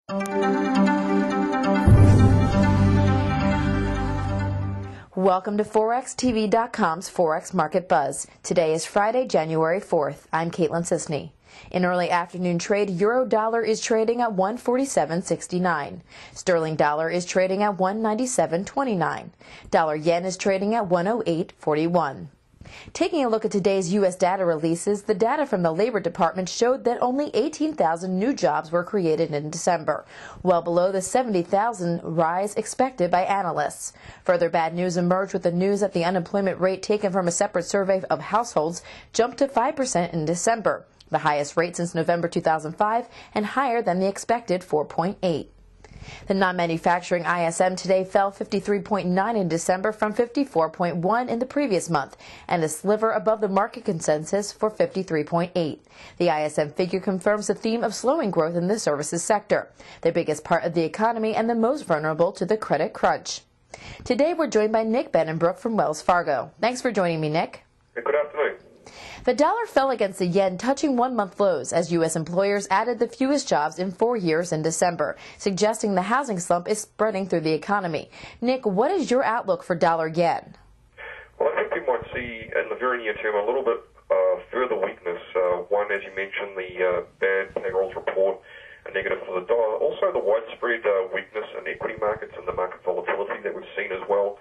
Welcome to ForexTV.com's Forex Market Buzz. Today is Friday, January 4th. I'm Caitlin Sisney. In early afternoon trade, euro dollar is trading at 147.69. Sterling dollar is trading at 197.29. Dollar yen is trading at 108.41. Taking a look at today's U.S. data releases, the data from the Labor Department showed that only 18,000 new jobs were created in December, well below the 70,000 rise expected by analysts. Further bad news emerged with the news that the unemployment rate taken from a separate survey of households jumped to 5% in December, the highest rate since November 2005 and higher than the expected 4.8%. The non-manufacturing ISM today fell 53.9 in December from 54.1 in the previous month, and a sliver above the market consensus for 53.8. The ISM figure confirms the theme of slowing growth in the services sector, the biggest part of the economy and the most vulnerable to the credit crunch. Today we're joined by Nick Bennenbroek from Wells Fargo. Thanks for joining me, Nick. Good afternoon. The dollar fell against the yen, touching one-month lows as U.S. employers added the fewest jobs in 4 years in December, suggesting the housing slump is spreading through the economy. Nick, what is your outlook for dollar-yen? Well, I think we might see in the very near term a little bit further weakness. One, as you mentioned, the bad payrolls report, a negative for the dollar. Also, the widespread weakness in equity markets and the market volatility that we've seen as well,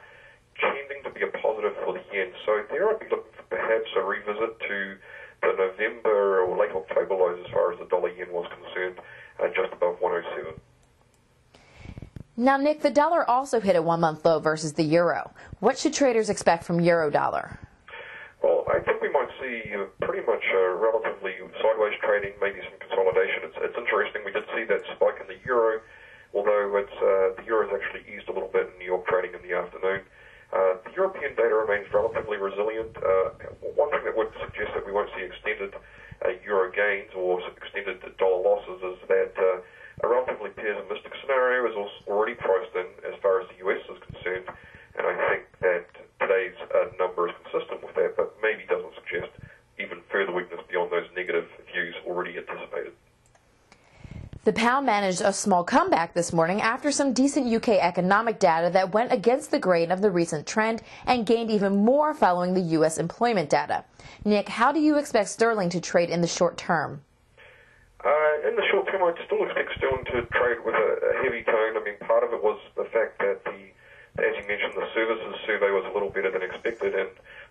tending to be a positive for the yen. So there I'd be looking for perhaps a revisit to the November or late October lows as far as the dollar-yen was concerned, just above 107. Now, Nick, the dollar also hit a one-month low versus the euro. What should traders expect from euro-dollar? Well, I think we might see pretty much relatively sideways trading, maybe some consolidation. It's interesting. We did see that spike in the euro, although the euro's actually eased a little bit in New York trading in the afternoon. The European data remains relatively resilient. One thing that would suggest that we won't see extended euro gains or extended dollar losses is that a relatively pessimistic scenario is already priced in as far as the US is concerned, and I think that today's number is consistent with that, but maybe doesn't suggest even further weakness beyond those negative views already anticipated. The pound managed a small comeback this morning after some decent UK economic data that went against the grain of the recent trend and gained even more following the US employment data. Nick, how do you expect sterling to trade in the short term? In the short term, I'd still expect sterling to trade with a heavy tone. I mean, part of it was the fact that as you mentioned, the services survey was a little better than expected, and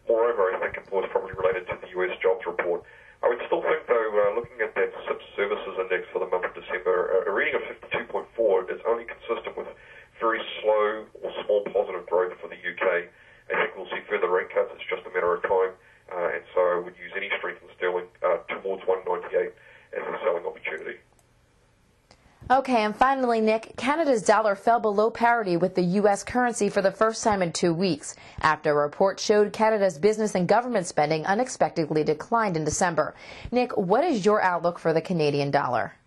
moreover, I think it was probably related to the US jobs report. I would still think, though, looking at that SIPS services index for the month of December, a reading of 52.4 is only consistent with very slow or small positive growth for the UK. I think we'll see further rate cuts. It's just a matter of time, and so I would use any strength in sterling towards 198 as a selling opportunity. Okay, and finally, Nick, Canada's dollar fell below parity with the U.S. currency for the first time in 2 weeks, after a report showed Canada's business and government spending unexpectedly declined in December. Nick, what is your outlook for the Canadian dollar?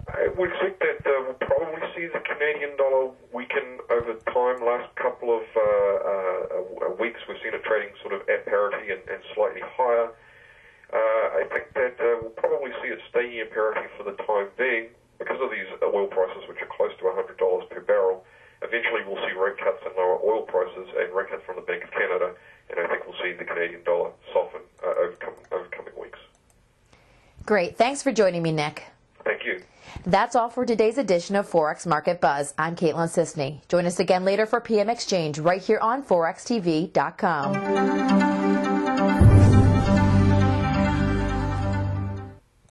I would expect that we'll probably see the Canadian dollar weaken over time. Last couple of weeks, we've seen it trading sort of at parity and slightly higher. I think that we'll probably see it stay at parity for the time being. Because of these oil prices, which are close to $100 per barrel, eventually we'll see rate cuts and lower oil prices and rate cuts from the Bank of Canada, and I think we'll see the Canadian dollar soften over coming weeks. Great. Thanks for joining me, Nick. Thank you. That's all for today's edition of Forex Market Buzz. I'm Caitlin Sisney. Join us again later for PM Exchange right here on ForexTV.com.